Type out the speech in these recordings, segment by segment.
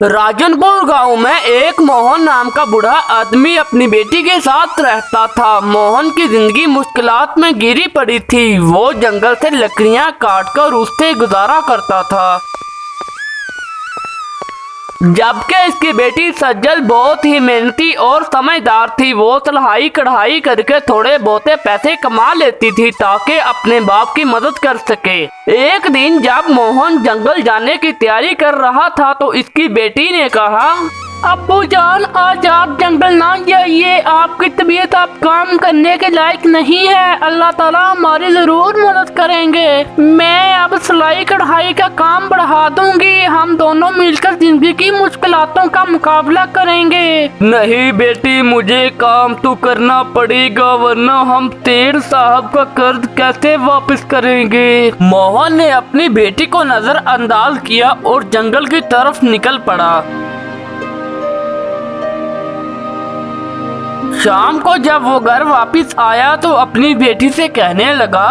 राजनपुर गांव में एक मोहन नाम का बूढ़ा आदमी अपनी बेटी के साथ रहता था। मोहन की जिंदगी मुश्किलात में घिरी पड़ी थी। वो जंगल से लकड़ियां काटकर उससे गुजारा करता था, जबकि इसकी बेटी सज्जल बहुत ही मेहनती और समझदार थी। वो सिलाई कढ़ाई करके थोड़े बहुते पैसे कमा लेती थी ताकि अपने बाप की मदद कर सके। एक दिन जब मोहन जंगल जाने की तैयारी कर रहा था तो इसकी बेटी ने कहा, अब्बू जान, आज आप जंगल ना जाइए। आपकी तबीयत आप काम करने के लायक नहीं है। अल्लाह ताला हमारी जरूर मदद करेंगे। मैं अब सिलाई कढ़ाई का काम बढ़ा दूंगी। हम दोनों मिलकर जिंदगी की मुश्किलातों का मुकाबला करेंगे। नहीं बेटी, मुझे काम तो करना पड़ेगा, वरना हम शेर साहब का कर्ज कैसे वापस करेंगे। मोहन ने अपनी बेटी को नजरअंदाज किया और जंगल की तरफ निकल पड़ा। शाम को जब वो घर वापस आया तो अपनी बेटी से कहने लगा,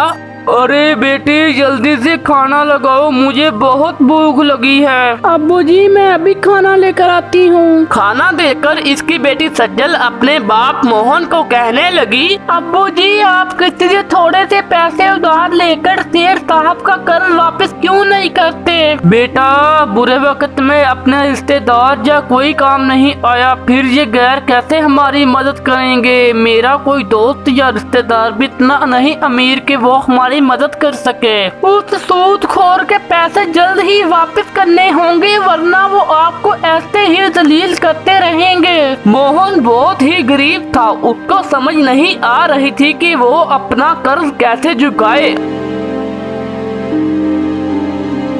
अरे बेटी, जल्दी से खाना लगाओ, मुझे बहुत भूख लगी है। अब्बू जी, मैं अभी खाना लेकर आती हूँ। खाना देकर इसकी बेटी सज्जल अपने बाप मोहन को कहने लगी, अब्बू जी, आप किसी से थोड़े से पैसे उधार लेकर शेर साहब का कर्ज वापस क्यों नहीं करते? बेटा, बुरे वक्त में अपने रिश्तेदार या कोई काम नहीं आया, फिर ये गैर कैसे हमारी मदद करेंगे। मेरा कोई दोस्त या रिश्तेदार भी इतना नहीं अमीर कि वो हमारी मदद कर सके। उस सूदखोर के पैसे जल्द ही वापस करने होंगे, वरना वो आपको ऐसे ही जलील करते रहेंगे। मोहन बहुत ही गरीब था। उसको समझ नहीं आ रही थी कि वो अपना कर्ज कैसे चुकाए।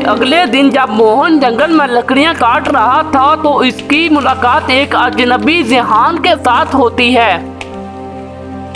अगले दिन जब मोहन जंगल में लकड़ियां काट रहा था तो इसकी मुलाकात एक अजनबी जिहान के साथ होती है।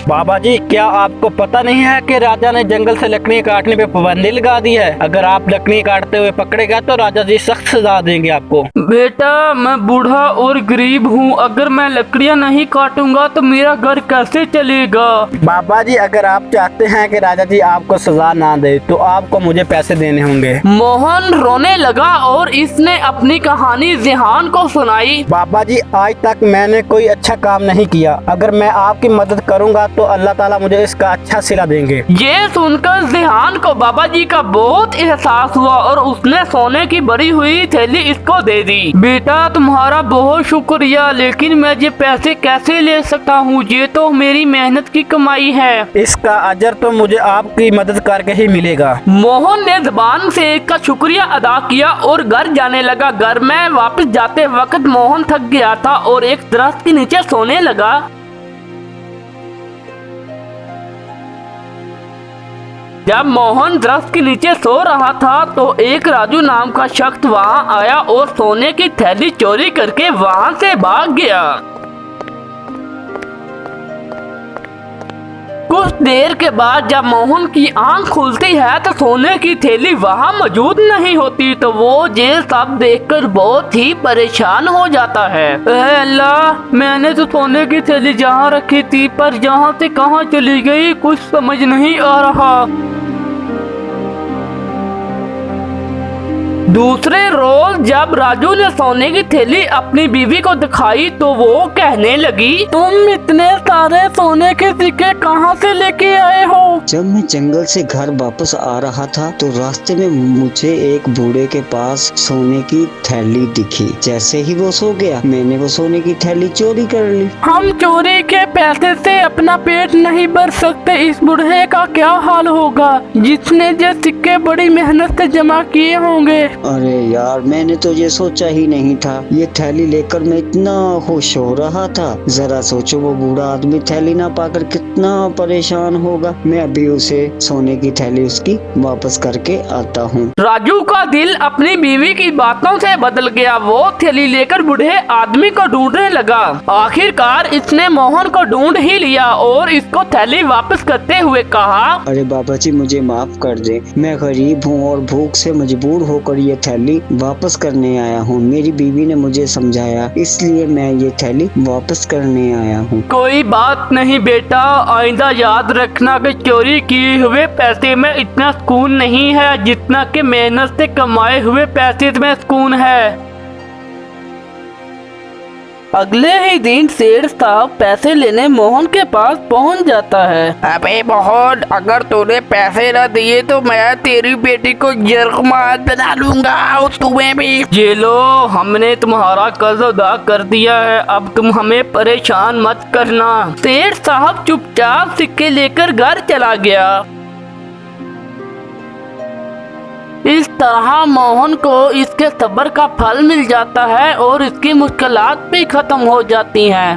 बाबा जी, क्या आपको पता नहीं है कि राजा ने जंगल से लकड़ी काटने पे पाबंदी लगा दी है? अगर आप लकड़ी काटते हुए पकड़े गए तो राजा जी सख्त सजा देंगे आपको। बेटा, मैं बूढ़ा और गरीब हूँ। अगर मैं लकड़ियाँ नहीं काटूंगा तो मेरा घर कैसे चलेगा? बाबा जी, अगर आप चाहते हैं कि राजा जी आपको सजा ना दे तो आपको मुझे पैसे देने होंगे। मोहन रोने लगा और इसने अपनी कहानी जिहान को सुनाई। बाबा जी, आज तक मैंने कोई अच्छा काम नहीं किया। अगर मैं आपकी मदद करूँगा तो अल्लाह ताला मुझे इसका अच्छा सिला देंगे। ये सुनकर जिहान को बाबा जी का बहुत एहसास हुआ और उसने सोने की भरी हुई थैली इसको दे दी। बेटा, तुम्हारा बहुत शुक्रिया, लेकिन मैं ये पैसे कैसे ले सकता हूँ? ये तो मेरी मेहनत की कमाई है। इसका अजर तो मुझे आपकी मदद करके ही मिलेगा। मोहन ने ज़बान से इसका शुक्रिया अदा किया और घर जाने लगा। घर में वापस जाते वक्त मोहन थक गया था और एक दरख्त के नीचे सोने लगा। जब मोहन दरख्त के नीचे सो रहा था तो एक राजू नाम का शख्स वहां आया और सोने की थैली चोरी करके वहां से भाग गया। कुछ देर के बाद जब मोहन की आंख खुलती है तो सोने की थैली वहां मौजूद नहीं होती। तो वो ये सब देखकर बहुत ही परेशान हो जाता है। अल्लाह, मैंने तो सोने की थैली जहाँ रखी थी, पर यहाँ से कहाँ चली गई, कुछ समझ नहीं आ रहा। दूसरे रोज जब राजू ने सोने की थैली अपनी बीवी को दिखाई तो वो कहने लगी, तुम इतने सारे सोने के सिक्के कहाँ से लेके आए हो? जब मैं जंगल से घर वापस आ रहा था तो रास्ते में मुझे एक बूढ़े के पास सोने की थैली दिखी। जैसे ही वो सो गया, मैंने वो सोने की थैली चोरी कर ली। हम चोरी के पैसे से अपना पेट नहीं भर सकते। इस बूढ़े का क्या हाल होगा जिसने ये सिक्के बड़ी मेहनत से जमा किए होंगे। अरे यार, मैंने तो ये सोचा ही नहीं था। ये थैली लेकर मैं इतना खुश हो रहा था। जरा सोचो, वो बूढ़ा आदमी थैली ना पाकर कितना परेशान होगा। मैं अभी उसे सोने की थैली उसकी वापस करके आता हूँ। राजू का दिल अपनी बीवी की बातों से बदल गया। वो थैली लेकर बूढ़े आदमी को ढूंढने लगा। आखिरकार इसने मोहन को ढूंढ ही लिया और इसको थैली वापस करते हुए कहा, अरे बाबा जी, मुझे माफ कर दे। मैं गरीब हूँ और भूख से मजबूर होकर ये थैली वापस करने आया हूँ। मेरी बीवी ने मुझे समझाया, इसलिए मैं ये थैली वापस करने आया हूँ। कोई बात नहीं बेटा, आइंदा याद रखना कि चोरी किए हुए पैसे में इतना सुकून नहीं है जितना कि मेहनत से कमाए हुए पैसे में सुकून है। अगले ही दिन सेठ साहब पैसे लेने मोहन के पास पहुंच जाता है। अबे मोहन, अगर तूने पैसे न दिए तो मैं तेरी बेटी को जरमात बना लूंगा और तुम्हें भी। ये लो, हमने तुम्हारा कर्ज अदा कर दिया है, अब तुम हमें परेशान मत करना। सेठ साहब चुपचाप सिक्के लेकर घर चला गया। इस तरह मोहन को इसके सब्र का फल मिल जाता है और इसकी मुश्किलात भी खत्म हो जाती हैं।